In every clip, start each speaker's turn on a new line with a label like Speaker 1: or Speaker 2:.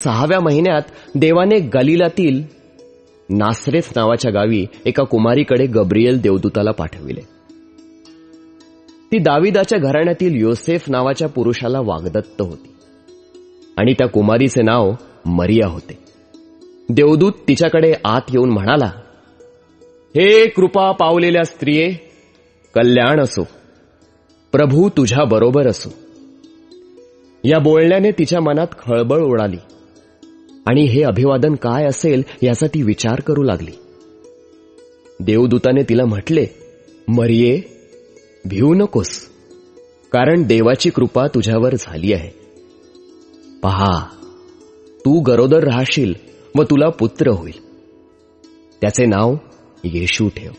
Speaker 1: 6व्या महिन्यात देवाने गलिलातील नासरेत नावाच्या गावी एका कुमारीकडे गब्रिएल देवदूताला पाठविले. ती दाविदाच्या घराण्यातील योसेफ नावाच्या पुरुषाला वाग्दत्त होती आणि त्या कुमारीचे नाव मरिया होते. देवदूत तिच्याकडे आत येऊन म्हणाला, हे कृपा पावलेल्या स्त्रिये, कल्याण असो, प्रभू तुझ्या बरोबर असो. या बोलण्याने तिच्या मनात खळबळ उडाली आणि हे अभिवादन काय असेल याचा ती विचार करू लागली. देवदूताने तिला म्हटले, मरिये, भिवू नकोस, कारण देवाची कृपा तुझ्यावर झाली आहे. पहा, तू गरोदर राहशील व तुला पुत्र होईल. त्याचे नाव येशू ठेव.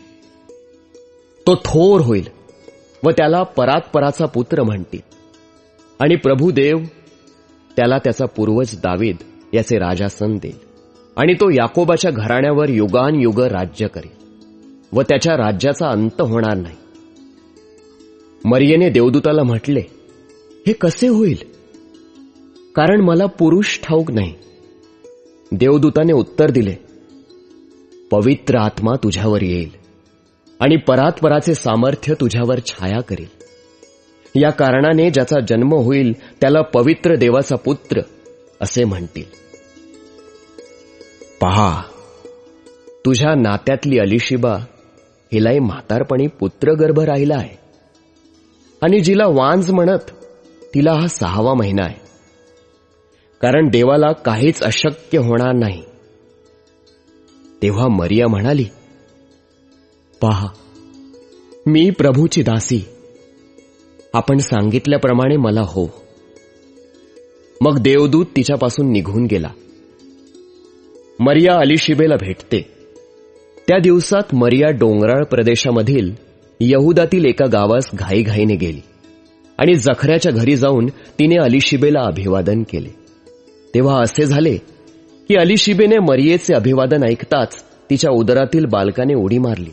Speaker 1: तो थोर होईल व त्याला परात्पराचा पुत्र म्हणतील. आणि प्रभू देव त्याला त्याचा पूर्वज दावीद याचे राजासन देईल. आणि तो याकोबाच्या घराण्यावर युगानयुग राज्य करेल व त्याच्या राज्याचा अंत होणार नाही. मरियेने देवदूताला म्हटले, हे कसे होईल, कारण मला पुरुष ठाऊक नाही. देवदूताने उत्तर दिले, पवित्र आत्मा तुझ्यावर येईल आणि परात्पराचे सामर्थ्य तुझ्यावर छाया करेल. या कारणाने ज्याचा जन्म होईल त्याला पवित्र देवाचा पुत्र असे म्हणतील. पहा, तुझ्या नात्यातली अलिशिबा हिलाही म्हातारपणी पुत्रगर्भ राहिला आहे आणि जिला वांज म्हणत तिला हा 6वा महिना आहे, कारण देवाला काहीच अशक्य होणार नाही. तेव्हा मरिया म्हणाली, पहा, मी प्रभूची दासी, आपण सांगितल्याप्रमाणे मला हो. मग देवदूत तिच्यापासून निघून गेला. मरिया अलिशिबेला भेटते. त्या दिवसात मरिया डोंगराळ प्रदेशामधील यहुदातील एका गावास घाईघाईने गेली आणि जखऱ्याच्या घरी जाऊन तिने अलिशिबेला अभिवादन केले. तेव्हा असे झाले की अलिशिबेने मरियेचे अभिवादन ऐकताच तिच्या उदरातील बालकाने उडी मारली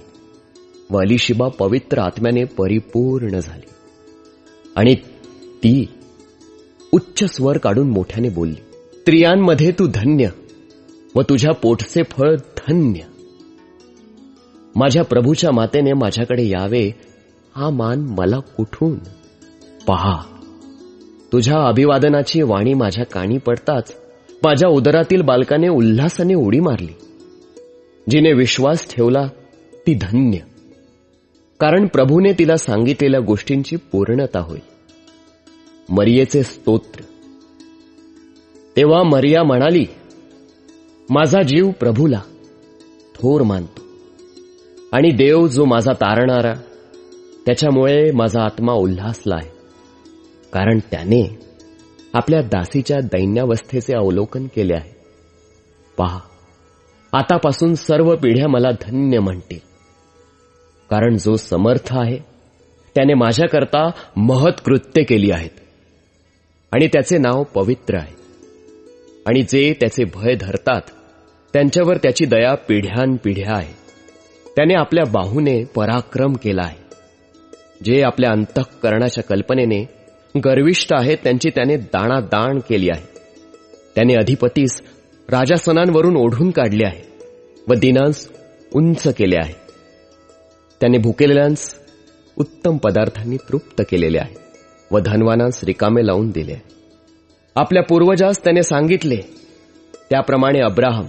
Speaker 1: व अलिशिबा पवित्र आत्म्याने परिपूर्ण झाली आणि ती उच्च स्वर काढून मोठ्याने बोलली, स्त्रियांमध्ये तू धन्य व तुझ्या पोटचे फळ धन्य. माझ्या प्रभूच्या मातेने माझ्याकडे यावे हा मान मला कुठून. पहा, तुझ्या अभिवादनाची वाणी माझ्या कानी पडताच माझ्या उदरातील बालकाने उल्हासाने उडी मारली. जिने विश्वास ठेवला ती धन्य, कारण प्रभूने तिला सांगितलेल्या गोष्टींची पूर्णता होईल. मरियेचे स्तोत्र. तेव्हा मरिया म्हणाली, माझा जीव प्रभूला थोर मानतो आणि देव जो माझा तारणारा, त्याच्यामुळे माझा आत्मा उल्हासला आहे, कारण त्याने आपल्या दासीच्या दैन्यावस्थेचे अवलोकन केले आहे. पहा, आतापासून सर्व पिढ्या मला धन्य म्हणतील, कारण जो समर्थ आहे त्याने माझ्याकरता महत् कृत्य केली आहेत आणि त्याचे नाव पवित्र आहे. आणि जे त्याचे भय धरतात त्यांच्यावर त्याची दया पिढ्यानपिढ्या आहे. त्याने आपल्या बाहूने पराक्रम केला आहे. जे आपल्या अंतःकरणाच्या कल्पनेने गर्विष्ठ आहेत त्यांची त्याने दाणादाण केली आहे. त्याने अधिपतीस राजासनांवरून ओढून काढले आहे व दीनांस उंच केले आहे. त्याने भुकेलेल्यांस उत्तम पदार्थांनी तृप्त केलेले आहे व धनवानांस रिकामे लावून दिले आहे. आपल्या पूर्वजास त्याने सांगितले त्याप्रमाणे अब्राहम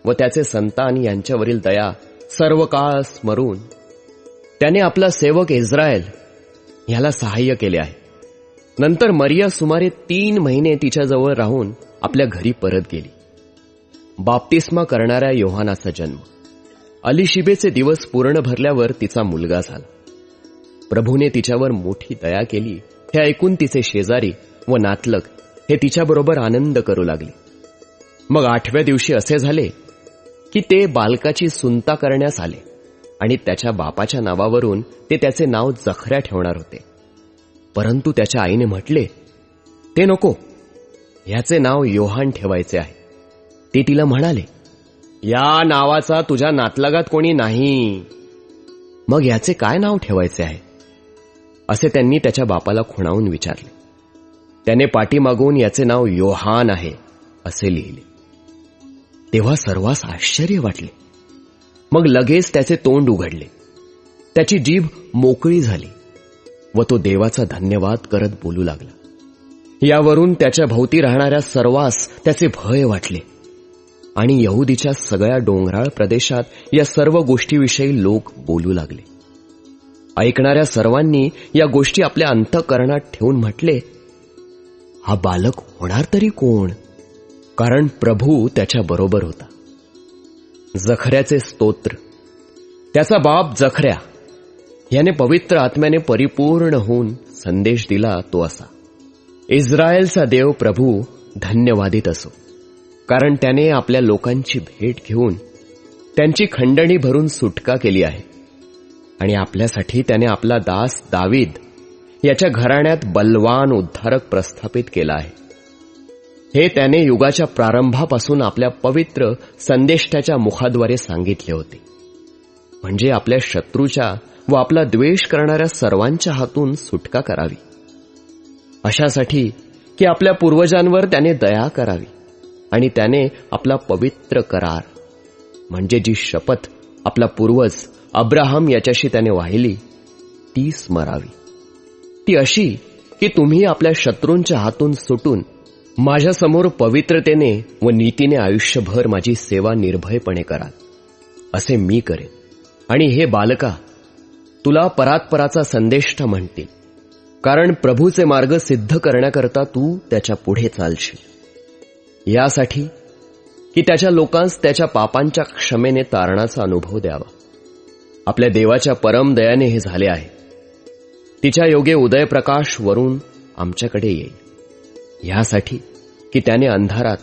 Speaker 1: व त्याचे संतान यांच्यावरील दया सर्व काळ स्मरून त्याने आपला सेवक इस्रायल ह्याला सहाय्य केले आहे. नंतर मरिया सुमारे 3 महिने तिच्याजवळ राहून आपल्या घरी परत गेली. बाप्तिस्मा करणाऱ्या योहानाचा जन्म. अलिशिबेचे दिवस पूर्ण भरल्यावर तिचा मुलगा झाला. प्रभूने तिच्यावर मोठी दया केली हे ऐकून तिचे शेजारी व नातलग हे तिच्याबरोबर आनंद करू लागले. मग 8व्या दिवशी असे झाले की ते बालकाची सुंता करण्यास आले आणि त्याच्या बापाच्या नावावरून ते त्याचे नाव जखऱ्या ठेवणार होते. परंतु त्याच्या आईने म्हटले, ते नको, ह्याचे नाव योहान ठेवायचे आहे. ते तिला म्हणाले, या नावाचा तुझ्या नातलगात कोणी नाही, मग याचे काय नाव ठेवायचे आहे असे त्यांनी त्याच्या बापाला खुणावून विचारले. त्याने पाठीमागून याचे नाव योहान आहे असे लिहिले. तेव्हा सर्वांस आश्चर्य वाटले. मग लगेच त्याचे तोंड उघडले, त्याची जीभ मोकळी झाली व तो देवाचा धन्यवाद करत बोलू लागला. यावरून त्याच्या भोवती राहणाऱ्या सर्वांस त्याचे भय वाटले आणि यहुदीच्या सगळ्या डोंगराळ प्रदेशात या सर्व गोष्टीविषयी लोक बोलू लागले. ऐकणाऱ्या सर्वांनी या गोष्टी आपल्या अंतःकरणात ठेवून म्हटले, हा बालक होणार तरी कोण? कारण प्रभू त्याच्या बरोबर होता. जखऱ्याचे स्तोत्र. त्याचा बाप जखऱ्या याने पवित्र आत्म्याने परिपूर्ण होऊन संदेश दिला तो असा, इस्रायलचा देव प्रभू धन्यवादित असो, कारण त्याने आपल्या लोकांची भेट घेऊन त्यांची खंडणी भरून सुटका केली आहे आणि आपल्यासाठी त्याने आपला दास दावीद याच्या घराण्यात बलवान उद्धारक प्रस्थापित केला आहे. हे त्याने युगाच्या प्रारंभापासून आपल्या पवित्र संदेष्टाच्या मुखाद्वारे सांगितले होते, म्हणजे आपल्या शत्रूच्या व आपला द्वेष करणाऱ्या सर्वांच्या हातून सुटका करावी, अशासाठी की आपल्या पूर्वजांवर त्याने दया करावी आणि त्याने आपला पवित्र करार, म्हणजे जी शपथ आपला पूर्वज अब्राहम याच्याशी त्याने वाहिली, ती स्मरावी. ती अशी की तुम्ही आपल्या शत्रूंच्या हातून सुटून माझ्यासमोर पवित्रतेने व नीतीने आयुष्यभर माझी सेवा निर्भयपणे कराल, असे मी करेन. आणि हे बालका, तुला परात्पराचा संदेष्टा म्हणतील, कारण प्रभूचे मार्ग सिद्ध करण्याकरता तू त्याच्या पुढे चालशील, यासाठी की त्याच्या लोकांस त्याच्या पापांच्या क्षमेने तारणाचा अनुभव द्यावा. आपल्या देवाच्या परम दयाने हे झाले आहे. तिच्या योगे उदयप्रकाश वरून आमच्याकडे येईल, यासाठी की त्याने अंधारात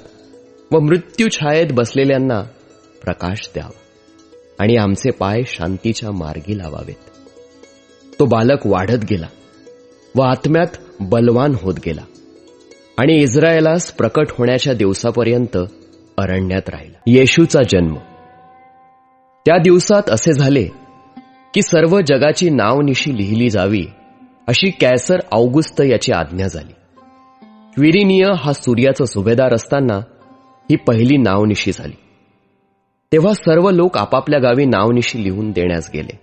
Speaker 1: व मृत्यू छायेत बसलेल्यांना प्रकाश द्यावा आणि आमचे पाय शांतीच्या मार्गी लावावेत. तो बालक वाढत गेला व आत्म्यात बलवान होत गेला आणि इस्रायलास प्रकट होण्याच्या दिवसापर्यंत अरण्यात राहिला. येशूचा जन्म. त्या दिवसात असे झाले की सर्व जगाची नावनिशी लिहिली जावी अशी कैसर औगुस्त याची आज्ञा झाली. क्विरिनिय हा सूर्याचा सुभेदार असताना ही पहिली नावनिशी झाली. तेव्हा सर्व लोक आपापल्या गावी नावनिशी लिहून देण्यास गेले.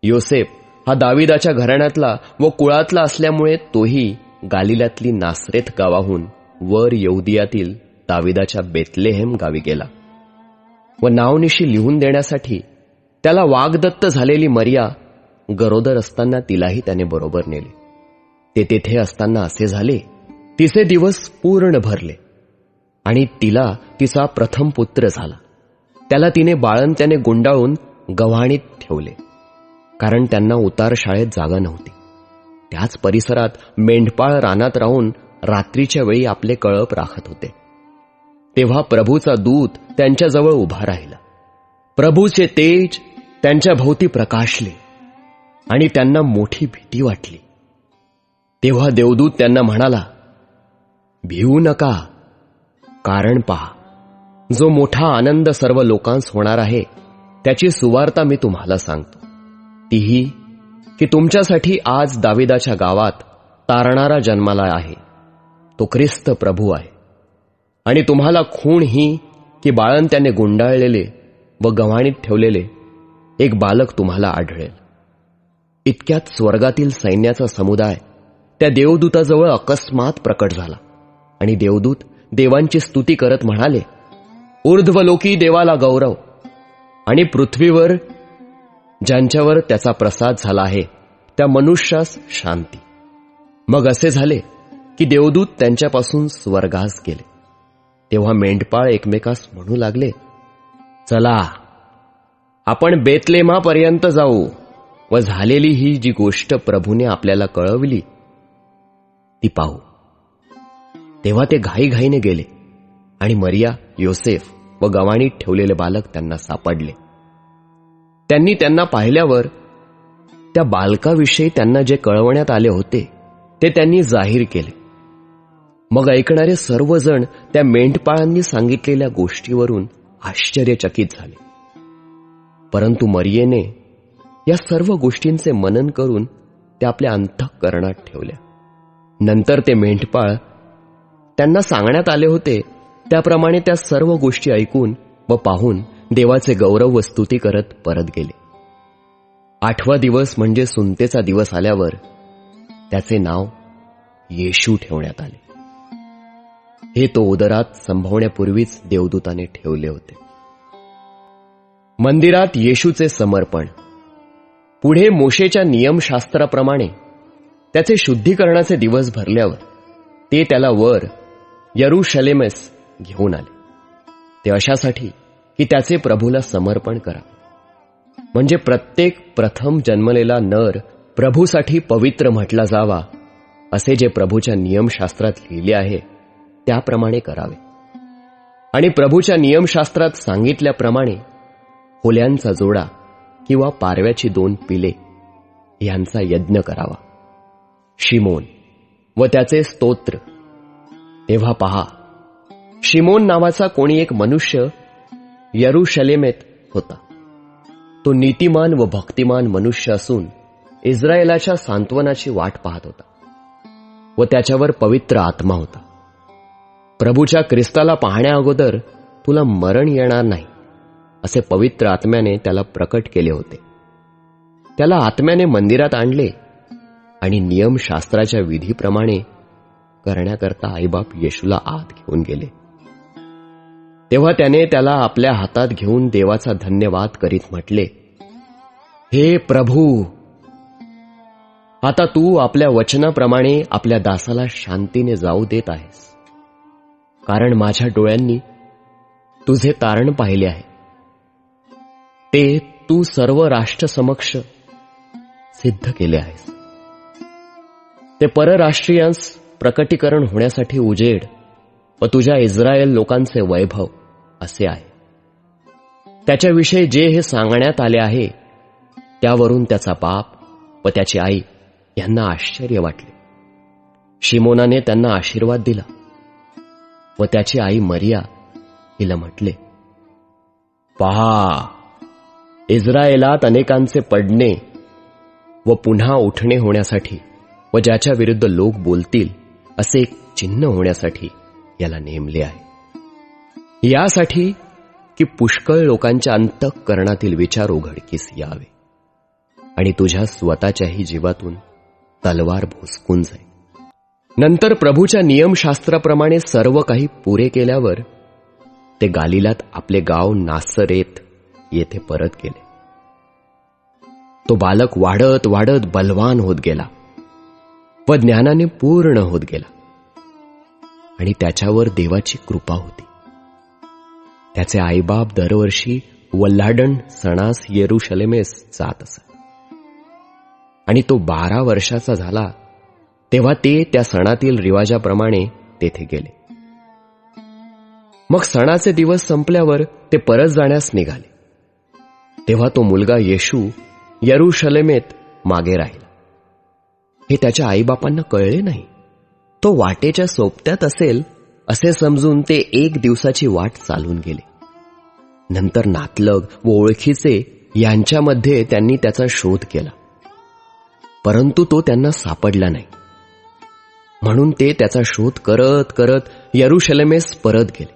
Speaker 1: योसेफ हा दाविदाच्या घराण्यातला व कुळातला असल्यामुळे तोही गालिलातली नासरेत गावाहून वर यहुदियातील दाविदाच्या बेतलेहेम गावी गेला व नावनिशी लिहून देण्यासाठी त्याला वाग्दत्त झालेली मरिया गरोदर असताना तिलाही त्याने बरोबर नेले. ते तेथे असताना असे झाले, तिचे दिवस पूर्ण भरले आणि तिला तिचा प्रथम पुत्र झाला. त्याला तिने बाळंत्याने गुंडाळून गव्हाणीत ठेवले, कारण त्यांना उतार शाळेत जागा नव्हती. त्याच परिसरात मेंढपाळ रानात राहून रात्रीच्या वेळी आपले कळप राखत होते. तेव्हा प्रभूचा दूत त्यांच्याजवळ उभा राहिला. प्रभूचे तेज त्यांच्या भोवती प्रकाशले आणि त्यांना मोठी भीती वाटली. तेव्हा देवदूत त्यांना म्हणाला, भिवू नका, कारण पहा, जो मोठा आनंद सर्व लोकांस होणार आहे त्याची सुवार्ता मी तुम्हाला सांगतो. तीही की तुमच्यासाठी आज दाविदाच्या गावात तारणारा जन्माला आहे, तो ख्रिस्त प्रभू आहे. आणि तुम्हाला खूण ही की बाळंत्याने गुंडाळलेले व गव्हाणीत ठेवलेले एक बालक तुम्हाला आढळेल. इतक्यात स्वर्गातील सैन्याचा समुदाय त्या देवदूताजवळ अकस्मात प्रकट झाला आणि देवदूत देवांची स्तुती करत म्हणाले, ऊर्ध्वलोकी देवाला गौरव आणि पृथ्वीवर ज्यांच्यावर त्याचा प्रसाद झाला आहे त्या मनुष्यास शांती. मग असे झाले की देवदूत त्यांच्यापासून स्वर्गास गेले. तेव्हा मेंढपाळ एकमेकास म्हणू लागले, चला आपण बेतलेमापर्यंत जाऊ व झालेली ही जी गोष्ट प्रभूने आपल्याला कळवली ती पाहू. तेव्हा ते घाईघाईने गेले आणि मरिया, योसेफ व गव्हाणीत ठेवलेले बालक त्यांना सापडले. त्यांनी त्यांना पाहिल्यावर त्या बालकाविषयी त्यांना जे कळवण्यात आले होते ते त्यांनी जाहीर केले. मग ऐकणारे सर्वजण त्या मेंढपाळांनी सांगितलेल्या गोष्टीवरून आश्चर्यचकित झाले. परंतु मरियेने या सर्व गोष्टींचे मनन करून त्या आपल्या अंतःकरणात ठेवल्या. नंतर ते मेंढपाळ त्यांना सांगण्यात आले होते त्याप्रमाणे त्या सर्व गोष्टी ऐकून व पाहून देवाचे गौरव व स्तुती करत परत गेले. 8वा दिवस म्हणजे सुंतेचा दिवस आल्यावर त्याचे नाव येशू ठेवण्यात आले. हे तो उदरात संभवण्यापूर्वीच देवदूताने ठेवले होते. मंदिरात येशूचे समर्पण. पुढे मोशेच्या नियमशास्त्राप्रमाणे त्याचे शुद्धीकरणाचे दिवस भरल्यावर ते त्याला वर यरूशलेमेस घेऊन आले. ते अशासाठी की त्याचे प्रभूला समर्पण करा, म्हणजे प्रत्येक प्रथम जन्मलेला नर प्रभूसाठी पवित्र म्हटला जावा, असे जे प्रभूच्या नियमशास्त्रात लिहिले आहे त्याप्रमाणे करावे. आणि प्रभूच्या नियमशास्त्रात सांगितल्याप्रमाणे होल्यांचा जोडा किंवा पारव्याची 2 पिले यांचा यज्ञ करावा. शिमोन व त्याचे स्तोत्र. तेव्हा पहा, शिमोन नावाचा कोणी एक मनुष्य यरूशलेमेत होता. तो नीतिमान व भक्तिमान मनुष्य असून इस्रायेलाच्या सांत्वनाची वाट पाहत होता व त्याच्यावर पवित्र आत्मा होता. प्रभूच्या ख्रिस्ताला पाहण्या अगोदर तुला मरण येणार नाही असे पवित्र आत्म्याने त्याला प्रकट केले होते. त्याला आत्म्याने मंदिरात आणले आणि नियमशास्त्राच्या विधीप्रमाणे करण्याकरता आईबाप येशूला आत घेऊन गेले. तेव्हा त्याने त्याला आपल्या हातात घेऊन देवाचा धन्यवाद करीत म्हटले, हे प्रभू, आता तू आपल्या वचनाप्रमाणे आपल्या दासाला शांतीने जाऊ देत आहेस, कारण माझ्या डोळ्यांनी तुझे तारण पाहिले आहे. ते तू सर्व राष्ट्रसमक्ष सिद्ध केले आहेस. ते परराष्ट्रीयांस प्रकटीकरण होण्यासाठी उजेड व तुझ्या इस्रायल लोकांचे वैभव असे आहे. त्याच्याविषयी जे हे सांगण्यात आले आहे त्यावरून त्याचा बाप व त्याची आई यांना आश्चर्य वाटले. शिमोनाने त्यांना आशीर्वाद दिला व त्याची आई मरिया हिला म्हटले, पहा, इस्रायेलात अनेकांचे पडणे व पुन्हा उठणे होण्यासाठी व ज्याच्या विरुद्ध लोक बोलतील असे एक चिन्ह होण्यासाठी याला नेमले आहे. यासाठी की पुष्कळ लोकांच्या अंतःकरणातील विचार उघडकीस यावे आणि तुझ्या स्वतःच्याही जीवातून तलवार भोसकून जाईल. नंतर प्रभूच्या नियमशास्त्राप्रमाणे सर्व काही पुरे केल्यावर ते गालिलात आपले गाव नासरेत येथे परत गेले. तो बालक वाढत वाढत बलवान होत गेला व ज्ञानाने पूर्ण होत गेला आणि त्याच्यावर देवाची कृपा होती. त्याचे आईबाप दरवर्षी वल्हाडण सणास येरूशलेमेस जात असत आणि तो 12 वर्षाचा झाला तेव्हा ते त्या सणातील रिवाजाप्रमाणे तेथे गेले. मग सणाचे दिवस संपल्यावर ते परत जाण्यास निघाले. तेव्हा तो मुलगा येशू यरूशलेमेत मागे राहिला. हे त्याच्या आईबापांना कळले नाही. तो वाटेच्या सोबत्यात असेल असे समजून ते 1 दिवसाची वाट चालून गेले. नंतर नातलग व ओळखीचे यांच्यामध्ये त्यांनी त्याचा शोध केला, परंतु तो त्यांना सापडला नाही. म्हणून ते त्याचा शोध करत करत यरूशलेमेस परत गेले.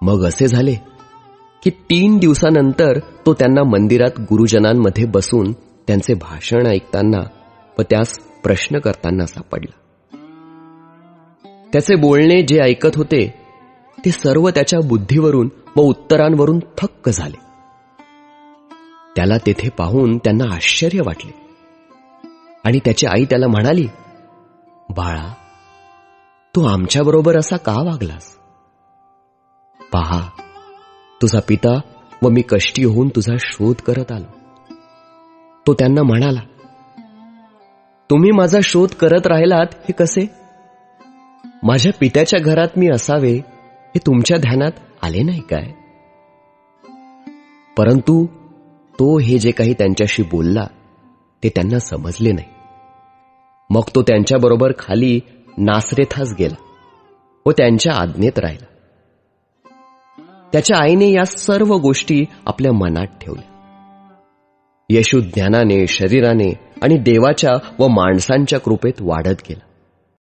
Speaker 1: मग असे झाले की 3 दिवसानंतर तो त्यांना मंदिरात गुरुजनांमध्ये बसून त्यांचे भाषण ऐकताना व त्यास प्रश्न करताना सापडला. त्याचे बोलणे जे ऐकत होते ते सर्व त्याच्या बुद्धीवरून व उत्तरांवरून थक्क झाले. त्याला तेथे पाहून त्यांना आश्चर्य वाटले आणि त्याची आई त्याला म्हणाली, बाळा, तू आमच्याबरोबर असा का वागलास? पहा, तुझा पिता व मी कष्टी होऊन तुझा शोध करत आलो. तो त्यांना म्हणाला, तुम्ही माझा शोध करत राहिलात हे कसे? माझ्या पित्याच्या घरात मी असावे हे तुमच्या ध्यानात आले नाही काय? परंतु तो हे जे काही त्यांच्याशी बोलला ते त्यांना समजले नाही. मग तो त्यांच्याबरोबर खाली नासरेथास गेला व त्यांच्या आज्ञेत राहिला. त्याच्या आईने या सर्व गोष्टी आपल्या मनात ठेवल्या. येशू ज्ञानाने, शरीराने आणि देवाच्या व माणसांच्या कृपेत वाढत गेला.